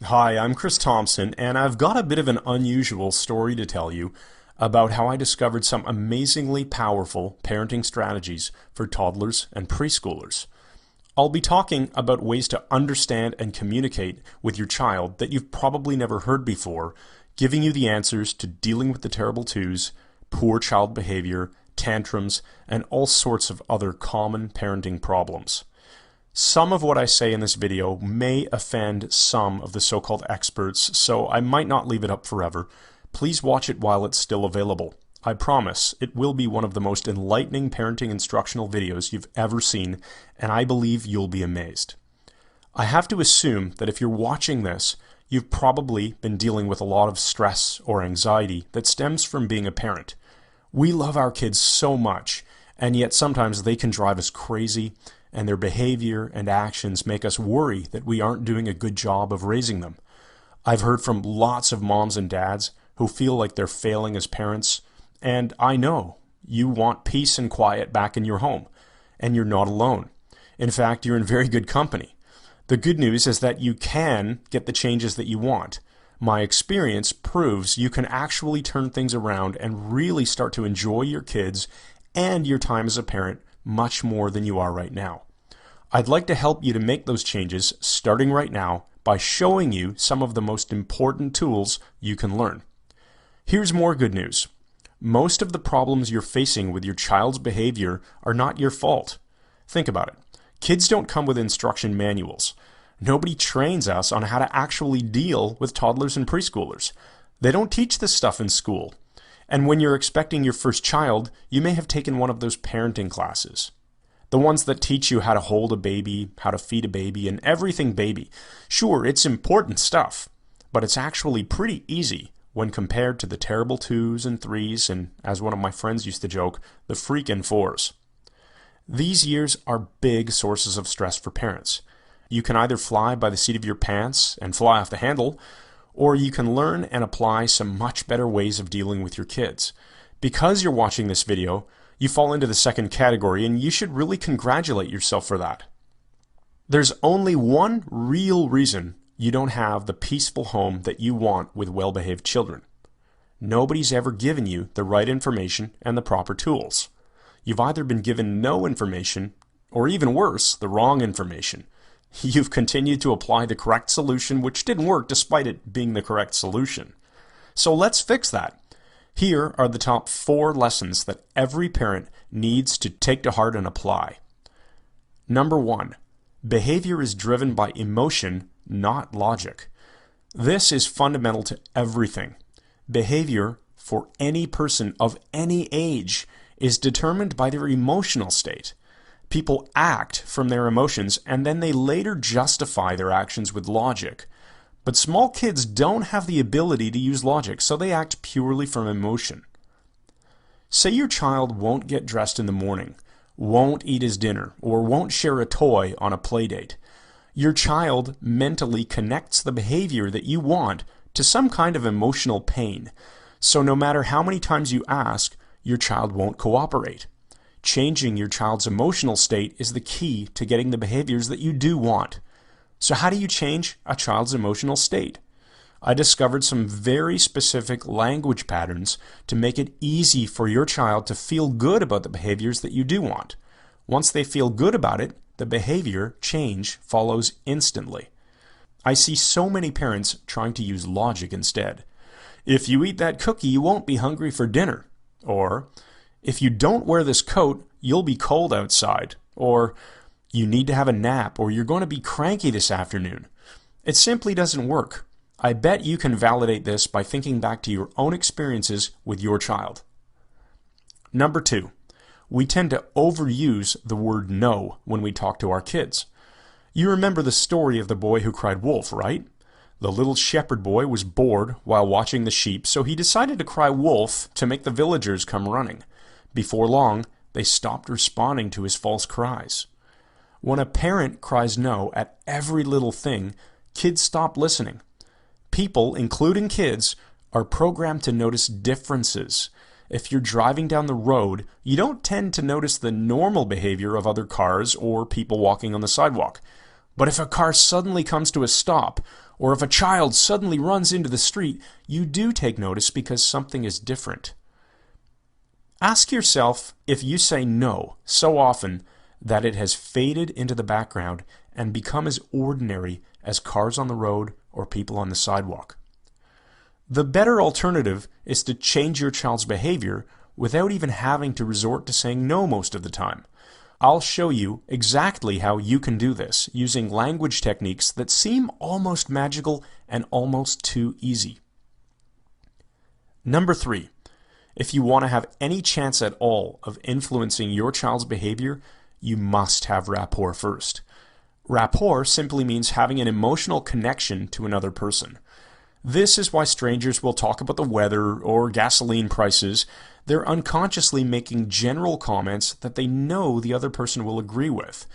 Hi, I'm Chris Thompson, and I've got a bit of an unusual story to tell you about how I discovered some amazingly powerful parenting strategies for toddlers and preschoolers. I'll be talking about ways to understand and communicate with your child that you've probably never heard before, giving you the answers to dealing with the terrible twos, poor child behavior, tantrums, and all sorts of other common parenting problems. Some of what I say in this video may offend some of the so-called experts, so I might not leave it up forever. Please watch it while it's still available. I promise it will be one of the most enlightening parenting instructional videos you've ever seen, and I believe you'll be amazed. I have to assume that if you're watching this, you've probably been dealing with a lot of stress or anxiety that stems from being a parent. We love our kids so much, and yet sometimes they can drive us crazy, and their behavior and actions make us worry that we aren't doing a good job of raising them. I've heard from lots of moms and dads who feel like they're failing as parents, and I know you want peace and quiet back in your home, and you're not alone. In fact, you're in very good company. The good news is that you can get the changes that you want. My experience proves you can actually turn things around and really start to enjoy your kids and your time as a parent much more than you are right now. I'd like to help you to make those changes starting right now by showing you some of the most important tools you can learn. Here's more good news. Most of the problems you're facing with your child's behavior are not your fault. Think about it. Kids don't come with instruction manuals. Nobody trains us on how to actually deal with toddlers and preschoolers. They don't teach this stuff in school. And when you're expecting your first child, you may have taken one of those parenting classes. The ones that teach you how to hold a baby, how to feed a baby, and everything baby. Sure, it's important stuff, but it's actually pretty easy when compared to the terrible twos and threes and, as one of my friends used to joke, the freaking fours. These years are big sources of stress for parents. You can either fly by the seat of your pants and fly off the handle, or you can learn and apply some much better ways of dealing with your kids. Because you're watching this video, you fall into the second category, and you should really congratulate yourself for that. There's only one real reason you don't have the peaceful home that you want with well-behaved children. Nobody's ever given you the right information and the proper tools. You've either been given no information, or even worse, the wrong information. You've continued to apply the correct solution, which didn't work despite it being the correct solution. So let's fix that. Here are the top 4 lessons that every parent needs to take to heart and apply. Number 1, behavior is driven by emotion, not logic. This is fundamental to everything. Behavior for any person of any age is determined by their emotional state. People act from their emotions, and then they later justify their actions with logic. But small kids don't have the ability to use logic, so they act purely from emotion. Say your child won't get dressed in the morning, won't eat his dinner, or won't share a toy on a play date. Your child mentally connects the behavior that you want to some kind of emotional pain. So no matter how many times you ask, your child won't cooperate. Changing your child's emotional state is the key to getting the behaviors that you do want. So how do you change a child's emotional state? I discovered some very specific language patterns to make it easy for your child to feel good about the behaviors that you do want. Once they feel good about it, the behavior change follows instantly. I see so many parents trying to use logic instead. If you eat that cookie, you won't be hungry for dinner. Or, if you don't wear this coat, you'll be cold outside. Or, you need to have a nap, or you're going to be cranky this afternoon. It simply doesn't work. I bet you can validate this by thinking back to your own experiences with your child. Number 2, we tend to overuse the word no when we talk to our kids. You remember the story of the boy who cried wolf, right? The little shepherd boy was bored while watching the sheep, so he decided to cry wolf to make the villagers come running. Before long, they stopped responding to his false cries. When a parent cries no at every little thing, kids stop listening. People, including kids, are programmed to notice differences. If you're driving down the road, you don't tend to notice the normal behavior of other cars or people walking on the sidewalk. But if a car suddenly comes to a stop, Or if a child suddenly runs into the street, you do take notice because something is different. Ask yourself if you say no so often that it has faded into the background and become as ordinary as cars on the road or people on the sidewalk. The better alternative is to change your child's behavior without even having to resort to saying no most of the time. I'll show you exactly how you can do this using language techniques that seem almost magical and almost too easy. Number 3, if you want to have any chance at all of influencing your child's behavior, you must have rapport first. Rapport simply means having an emotional connection to another person. This is why strangers will talk about the weather or gasoline prices. They're unconsciously making general comments that they know the other person will agree with.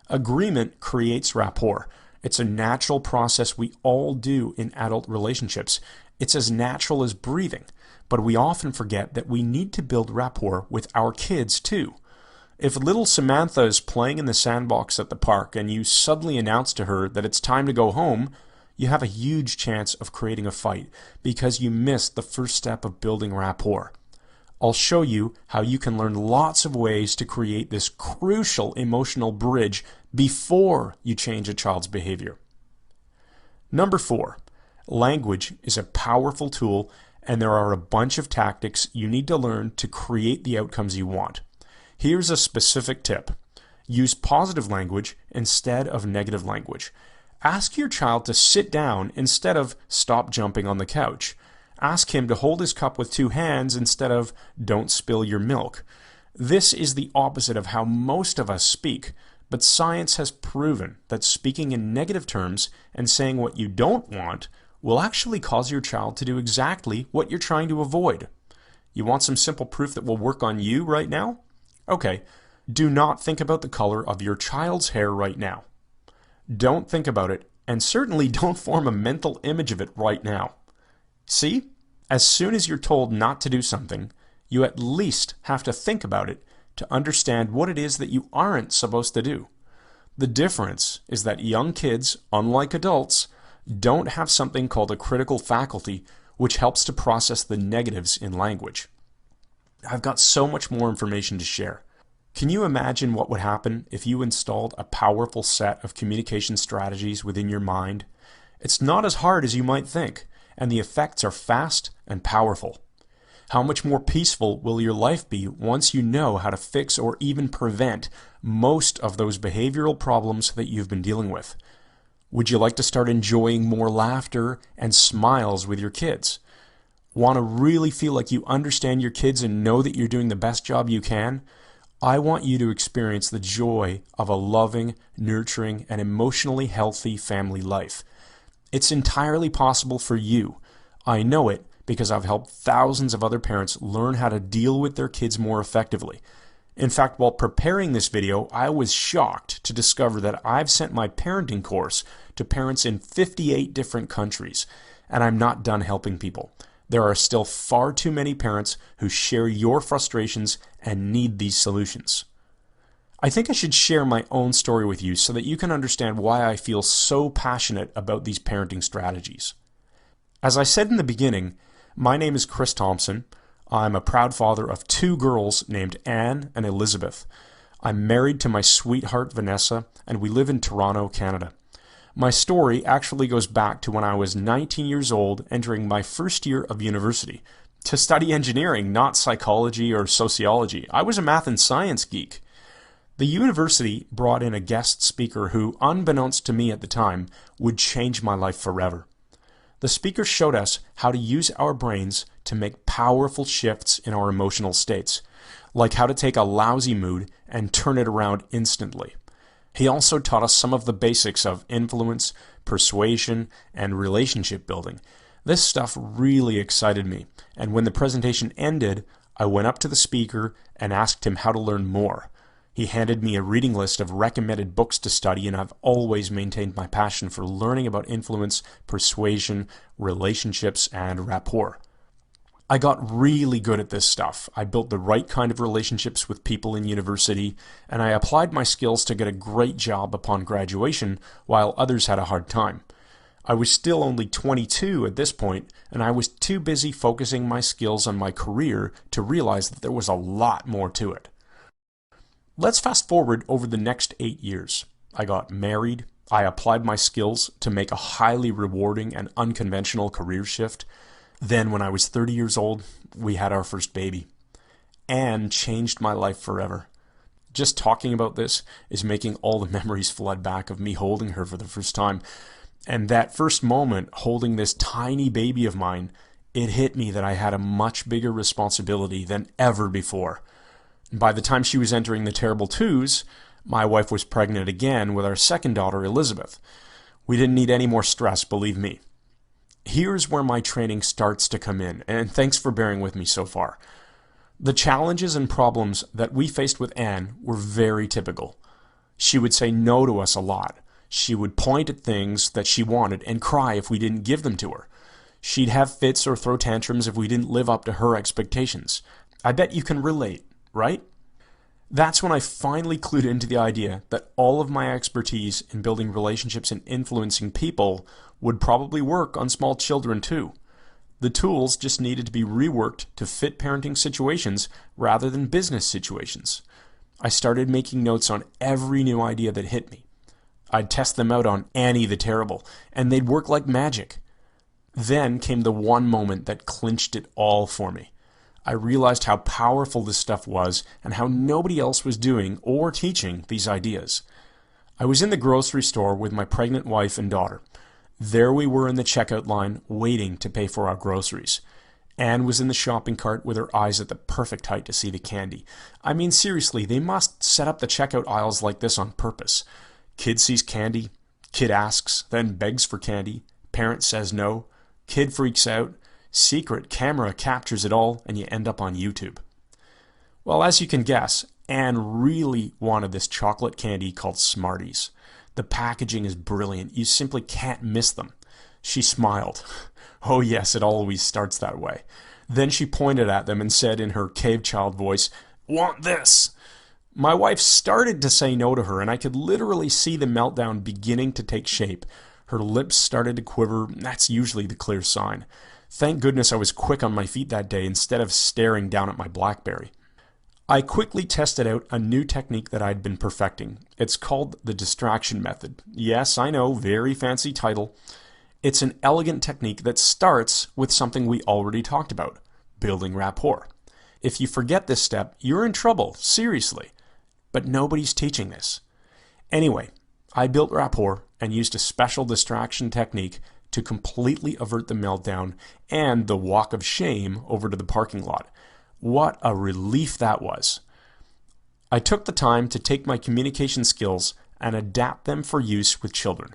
Agreement creates rapport. It's a natural process we all do in adult relationships. It's as natural as breathing, but we often forget that we need to build rapport with our kids too. If little Samantha is playing in the sandbox at the park and you suddenly announce to her that it's time to go home, you have a huge chance of creating a fight because you missed the first step of building rapport. I'll show you how you can learn lots of ways to create this crucial emotional bridge before you change a child's behavior. Number 4, language is a powerful tool, and there are a bunch of tactics you need to learn to create the outcomes you want. Here's a specific tip. Use positive language instead of negative language. Ask your child to sit down instead of stop jumping on the couch. Ask him to hold his cup with 2 hands instead of don't spill your milk. This is the opposite of how most of us speak, but science has proven that speaking in negative terms and saying what you don't want will actually cause your child to do exactly what you're trying to avoid. You want some simple proof that will work on you right now? Okay, do not think about the color of your child's hair right now. Don't think about it, and certainly don't form a mental image of it right now. See? As soon as you're told not to do something, you at least have to think about it to understand what it is that you aren't supposed to do. The difference is that young kids, unlike adults, don't have something called a critical faculty, which helps to process the negatives in language. I've got so much more information to share. Can you imagine what would happen if you installed a powerful set of communication strategies within your mind? It's not as hard as you might think, and the effects are fast and powerful. How much more peaceful will your life be once you know how to fix or even prevent most of those behavioral problems that you've been dealing with? Would you like to start enjoying more laughter and smiles with your kids? Want to really feel like you understand your kids and know that you're doing the best job you can? I want you to experience the joy of a loving, nurturing, and emotionally healthy family life. It's entirely possible for you. I know it because I've helped thousands of other parents learn how to deal with their kids more effectively. In fact, while preparing this video, I was shocked to discover that I've sent my parenting course to parents in 58 different countries, and I'm not done helping people. There are still far too many parents who share your frustrations and need these solutions. I think I should share my own story with you so that you can understand why I feel so passionate about these parenting strategies. As I said in the beginning, my name is Chris Thompson. I'm a proud father of 2 girls named Anne and Elizabeth. I'm married to my sweetheart Vanessa, and we live in Toronto, Canada. My story actually goes back to when I was 19 years old, entering my first year of university, to study engineering, not psychology or sociology. I was a math and science geek. The university brought in a guest speaker who, unbeknownst to me at the time, would change my life forever. The speaker showed us how to use our brains to make powerful shifts in our emotional states, like how to take a lousy mood and turn it around instantly. He also taught us some of the basics of influence, persuasion, and relationship building. This stuff really excited me, and when the presentation ended, I went up to the speaker and asked him how to learn more. He handed me a reading list of recommended books to study, and I've always maintained my passion for learning about influence, persuasion, relationships, and rapport. I got really good at this stuff. I built the right kind of relationships with people in university, and I applied my skills to get a great job upon graduation while others had a hard time. I was still only 22 at this point, and I was too busy focusing my skills on my career to realize that there was a lot more to it. Let's fast forward over the next 8 years. I got married. I applied my skills to make a highly rewarding and unconventional career shift. Then when I was 30 years old, we had our first baby. Anne changed my life forever. Just talking about this is making all the memories flood back of me holding her for the first time. And that first moment, holding this tiny baby of mine, it hit me that I had a much bigger responsibility than ever before. By the time she was entering the terrible twos, my wife was pregnant again with our second daughter, Elizabeth. We didn't need any more stress, believe me. Here's where my training starts to come in, and thanks for bearing with me so far. The challenges and problems that we faced with Anne were very typical. She would say no to us a lot. She would point at things that she wanted and cry if we didn't give them to her. She'd have fits or throw tantrums if we didn't live up to her expectations. I bet you can relate, right? That's when I finally clued into the idea that all of my expertise in building relationships and influencing people would probably work on small children too. The tools just needed to be reworked to fit parenting situations rather than business situations. I started making notes on every new idea that hit me. I'd test them out on Annie the Terrible, and they'd work like magic. Then came the one moment that clinched it all for me. I realized how powerful this stuff was and how nobody else was doing or teaching these ideas. I was in the grocery store with my pregnant wife and daughter. There we were in the checkout line waiting to pay for our groceries. Anne was in the shopping cart with her eyes at the perfect height to see the candy. I mean, seriously, they must set up the checkout aisles like this on purpose. Kid sees candy, kid asks, then begs for candy, parent says no, kid freaks out, secret camera captures it all, and you end up on YouTube. Well, as you can guess, Anne really wanted this chocolate candy called Smarties. The packaging is brilliant. You simply can't miss them. She smiled. Oh yes, it always starts that way. Then she pointed at them and said in her cave child voice, "Want this?" My wife started to say no to her, and I could literally see the meltdown beginning to take shape. Her lips started to quiver. That's usually the clear sign. Thank goodness I was quick on my feet that day instead of staring down at my BlackBerry. I quickly tested out a new technique that I'd been perfecting. It's called the distraction method. Yes, I know, very fancy title. It's an elegant technique that starts with something we already talked about, building rapport. If you forget this step, you're in trouble, seriously. But nobody's teaching this. Anyway, I built rapport and used a special distraction technique to completely avert the meltdown and the walk of shame over to the parking lot. What a relief that was. I took the time to take my communication skills and adapt them for use with children.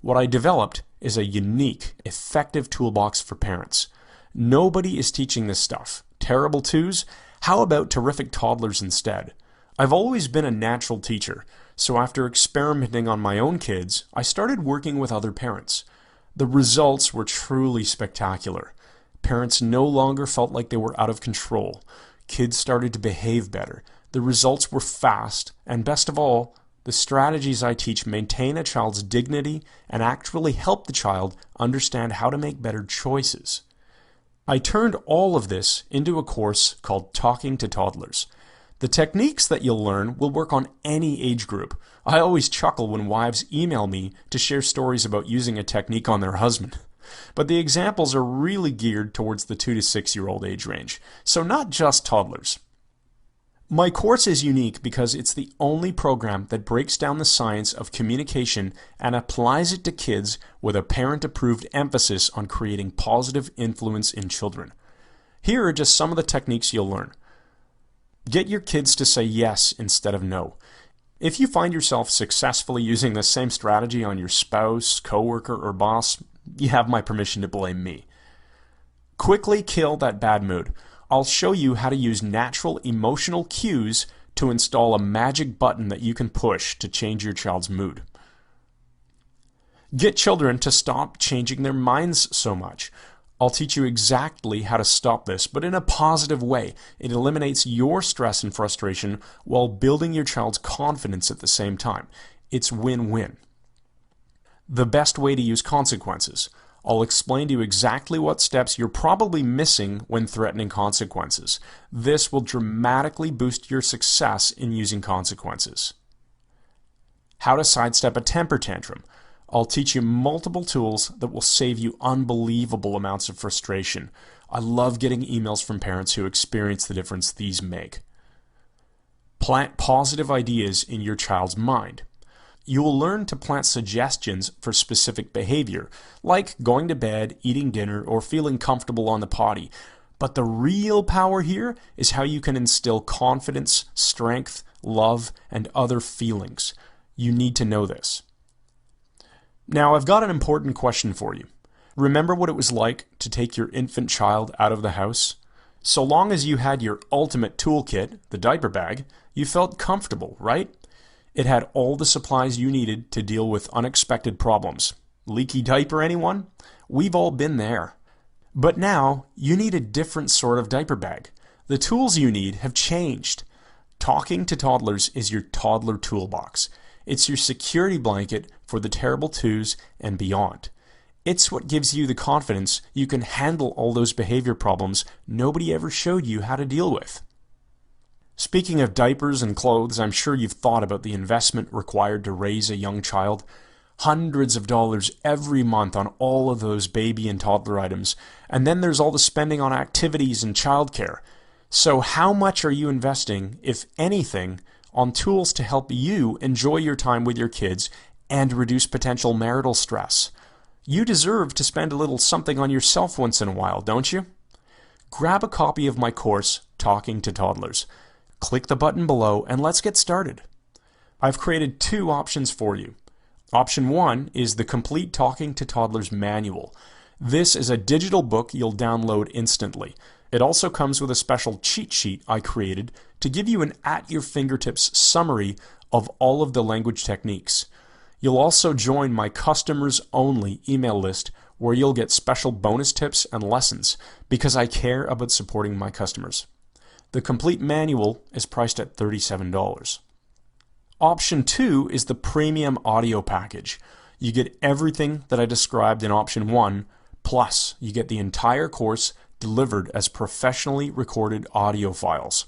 What I developed is a unique, effective toolbox for parents. Nobody is teaching this stuff. Terrible twos? How about terrific toddlers instead? I've always been a natural teacher, so after experimenting on my own kids, I started working with other parents. The results were truly spectacular. Parents no longer felt like they were out of control. Kids started to behave better. The results were fast, and best of all, the strategies I teach maintain a child's dignity and actually help the child understand how to make better choices. I turned all of this into a course called Talking to Toddlers. The techniques that you'll learn will work on any age group. I always chuckle when wives email me to share stories about using a technique on their husband. But the examples are really geared towards the 2 to 6-year-old age range, so not just toddlers. My course is unique because it's the only program that breaks down the science of communication and applies it to kids with a parent-approved emphasis on creating positive influence in children. Here are just some of the techniques you'll learn. Get your kids to say yes instead of no. If you find yourself successfully using the same strategy on your spouse, coworker, or boss, you have my permission to blame me. Quickly kill that bad mood. I'll show you how to use natural emotional cues to install a magic button that you can push to change your child's mood. Get children to stop changing their minds so much. I'll teach you exactly how to stop this, but in a positive way. It eliminates your stress and frustration while building your child's confidence at the same time. It's win-win. The best way to use consequences. I'll explain to you exactly what steps you're probably missing when threatening consequences. This will dramatically boost your success in using consequences. How to sidestep a temper tantrum. I'll teach you multiple tools that will save you unbelievable amounts of frustration. I love getting emails from parents who experience the difference these make. Plant positive ideas in your child's mind. You will learn to plant suggestions for specific behavior, like going to bed, eating dinner, or feeling comfortable on the potty. But the real power here is how you can instill confidence, strength, love, and other feelings. You need to know this. Now, I've got an important question for you. Remember what it was like to take your infant child out of the house? So long as you had your ultimate toolkit, the diaper bag, you felt comfortable, right? It had all the supplies you needed to deal with unexpected problems. Leaky diaper, anyone? We've all been there. But now, you need a different sort of diaper bag. The tools you need have changed. Talking to Toddlers is your toddler toolbox. It's your security blanket for the terrible twos and beyond. It's what gives you the confidence you can handle all those behavior problems nobody ever showed you how to deal with. Speaking of diapers and clothes, I'm sure you've thought about the investment required to raise a young child. Hundreds of dollars every month on all of those baby and toddler items. And then there's all the spending on activities and childcare. So how much are you investing, if anything, on tools to help you enjoy your time with your kids and reduce potential marital stress? You deserve to spend a little something on yourself once in a while, don't you? Grab a copy of my course, Talking to Toddlers. Click the button below and let's get started. I've created two options for you. Option 1 is the complete Talking to Toddlers manual. This is a digital book you'll download instantly. It also comes with a special cheat sheet I created to give you an at-your-fingertips summary of all of the language techniques. You'll also join my customers-only email list where you'll get special bonus tips and lessons because I care about supporting my customers. The complete manual is priced at $37. Option 2 is the premium audio package. You get everything that I described in option 1, plus you get the entire course delivered as professionally recorded audio files.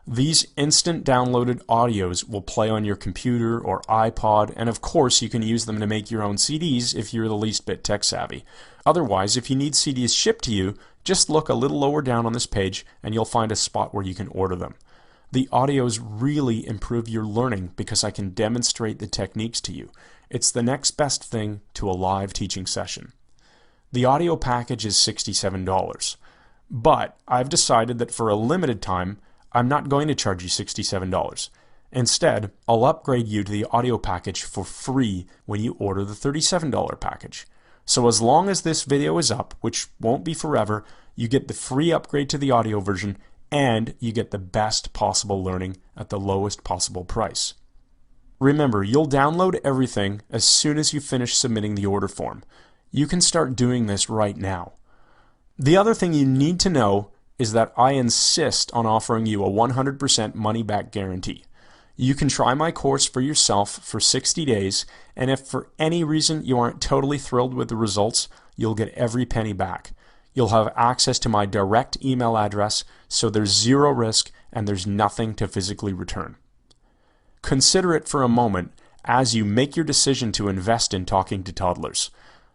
These instant downloaded audios will play on your computer or iPod, and of course you can use them to make your own CDs if you're the least bit tech savvy. Otherwise, if you need CDs shipped to you, just look a little lower down on this page and you'll find a spot where you can order them. The audios really improve your learning because I can demonstrate the techniques to you. It's the next best thing to a live teaching session. The audio package is $67, but I've decided that for a limited time, I'm not going to charge you $67. Instead, I'll upgrade you to the audio package for free when you order the $37 package. So as long as this video is up, which won't be forever, you get the free upgrade to the audio version and you get the best possible learning at the lowest possible price. Remember, you'll download everything as soon as you finish submitting the order form. You can start doing this right now. The other thing you need to know is that I insist on offering you a 100% money-back guarantee. You can try my course for yourself for 60 days, and if for any reason you aren't totally thrilled with the results, you'll get every penny back. You'll have access to my direct email address, so there's zero risk and there's nothing to physically return. Consider it for a moment as you make your decision to invest in Talking to Toddlers.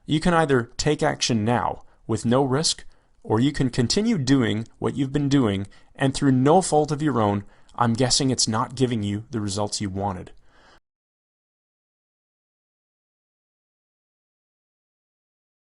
You can either take action now with no risk, or you can continue doing what you've been doing, and through no fault of your own, I'm guessing it's not giving you the results you wanted.